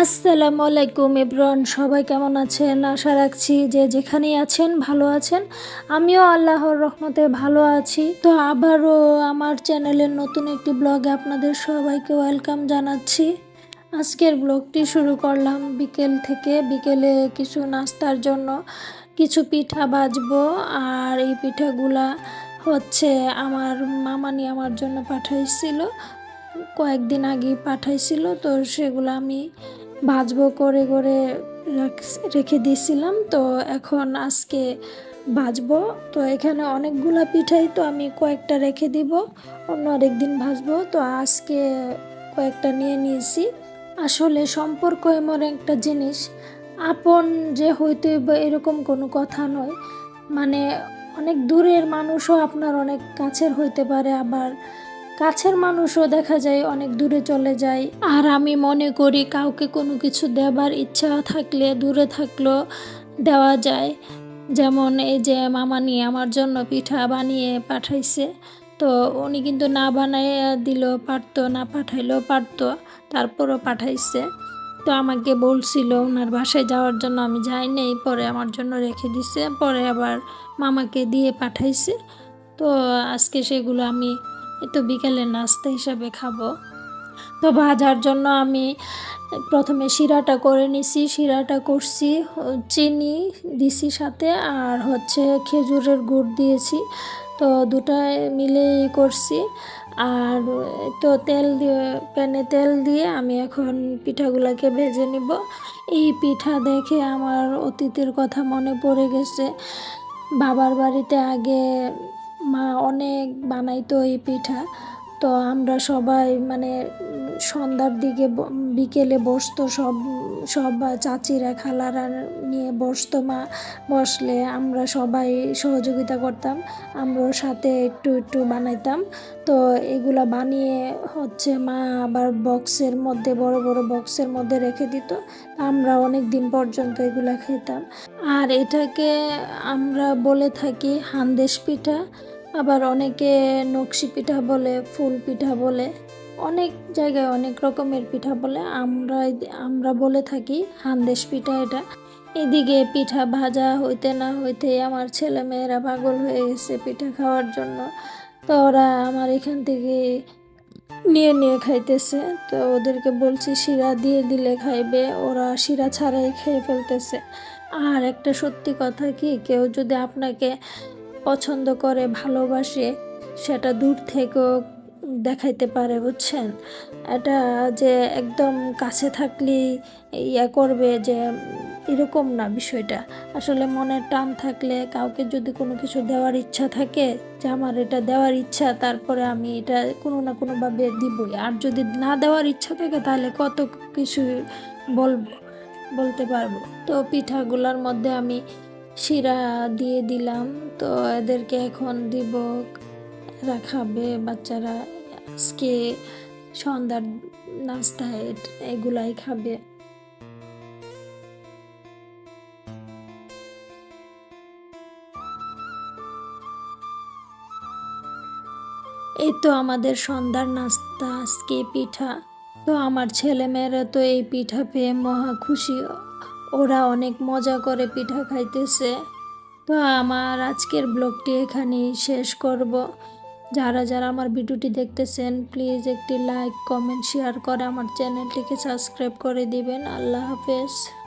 আসসালামু আলাইকুম এভরিওয়ান, সবাই কেমন আছেন? আশা রাখছি যে যেখানেই আছেন ভালো আছেন। আমিও আল্লাহর রহমতে ভালো আছি। তো আবারও আমার চ্যানেলের নতুন একটি ব্লগে আপনাদের সবাইকে ওয়েলকাম জানাচ্ছি। আজকের ব্লগটি শুরু করলাম বিকেল থেকে। বিকেলে কিছু নাস্তার জন্য কিছু পিঠা ভাজবো। আর এই পিঠাগুলা হচ্ছে আমার মামানি আমার জন্য পাঠাইছিল, কয়েকদিন আগেই পাঠাইছিল। তো সেগুলো আমি ভাজবো করে করে রেখে দিয়েছিলাম। তো এখন আজকে ভাজবো। তো এখানে অনেকগুলা পিঠাই, তো আমি কয়েকটা রেখে দিব, অন্য আরেকদিন ভাজবো। তো আজকে কয়েকটা নিয়ে নিয়েছি। আসলে সম্পর্ক এমন একটা জিনিস, আপন যে হইতে হইবে এরকম কোনো কথা নয়। মানে অনেক দূরের মানুষও আপনার অনেক কাছের হইতে পারে, আবার কাছের মানুষও দেখা যায় অনেক দূরে চলে যায়। আর আমি মনে করি কাউকে কোনো কিছু দেবার ইচ্ছা থাকলে দূরে থাকলেও দেওয়া যায়। যেমন এই যে মামানি আমার জন্য পিঠা বানিয়ে পাঠাইছে। তো উনি কিন্তু না বানাইয়া দিলেও পারতো, না পাঠাইলেও পারতো, তারপরও পাঠাইছে। তো আমাকে বলছিল ওনার বাসায় যাওয়ার জন্য, আমি যাই নাই, পরে আমার জন্য রেখে দিছে, পরে আবার মামাকে দিয়ে পাঠাইছে। তো আজকে সেগুলো আমি তো বিকেলের নাস্তা হিসাবে খাবো। তো ভাজার জন্য আমি প্রথমে শিরাটা করে নিছি। শিরাটা করছি, চিনি দিছি সাথে, আর হচ্ছে খেজুরের গুড় দিয়েছি। তো দুটাই মিলেই করছি। আর তো তেল দিয়ে, প্যানে তেল দিয়ে আমি এখন পিঠাগুলোকে ভেজে নিব। এই পিঠা দেখে আমার অতীতের কথা মনে পড়ে গেছে। বাবার বাড়িতে আগে মা অনেক বানাইতো এই পিঠা। তো আমরা সবাই মানে সন্ধ্যার দিকে বিকেলে বসতো, সব সব চাচিরা খালারা নিয়ে বসতো। মা বসলে আমরা সবাই সহযোগিতা করতাম, আমরাও সাথে একটু একটু বানাইতাম। তো এগুলা বানিয়ে হচ্ছে মা আবার বক্সের মধ্যে, বড় বড় বক্সের মধ্যে রেখে দিত। আমরা অনেক দিন পর্যন্ত এগুলা খেতাম। আর এটাকে আমরা বলে থাকি হান্দেশ পিঠা, আবার অনেকে নকশি পিঠা বলে, ফুল পিঠা বলে, অনেক জায়গায় অনেক রকমের পিঠা বলে। আমরা বলে থাকি হান্দেশ পিঠা এটা। এদিকে পিঠা ভাজা হইতে না হইতে আমার ছেলে মেয়েরা পাগল হয়ে গেছে পিঠা খাওয়ার জন্য। তো ওরা আমার এখান থেকে নিয়ে নিয়ে খাইতেছে। তো ওদেরকে বলছি শিরা দিয়ে দিলে খাইবে, ওরা শিরা ছাড়াই খেয়ে ফেলতেছে। আর একটা সত্যি কথা কি, কেউ যদি আপনাকে পছন্দ করে, ভালোবাসে, সেটা দূর থেকেও দেখাইতে পারে, বুঝছেন? এটা যে একদম কাছে থাকলেই ইয়া করবে, যে এরকম না বিষয়টা। আসলে মনের টান থাকলে, কাউকে যদি কোনো কিছু দেওয়ার ইচ্ছা থাকে, যে আমার এটা দেওয়ার ইচ্ছা, তারপরে আমি এটা কোনো না কোনোভাবে দিবই। আর যদি না দেওয়ার ইচ্ছা থাকে তাহলে কত কিছু বলতে পারবো। তো পিঠাগুলোর মধ্যে আমি শিরা দিয়ে দিলাম। তো এদেরকে এখন দিব, এরা খাবে, বাচ্চারা আজকে সন্ধ্যার নাস্তায় এগুলাই খাবে। এই তো আমাদের সন্ধ্যার নাস্তা আজকে পিঠা। তো আমার ছেলেমেয়েরা তো এই পিঠা পেয়ে মহা খুশি, ওরা অনেক মজা করে পিঠা খাইতেছে। তো আমার আজকের ব্লগটি এখানেই শেষ করব। যারা যারা আমার ভিডিওটি দেখতেছেন, প্লিজ একটি লাইক, কমেন্ট, শেয়ার করে আমার চ্যানেলটিকে সাবস্ক্রাইব করে দিবেন। আল্লাহ হাফেজ।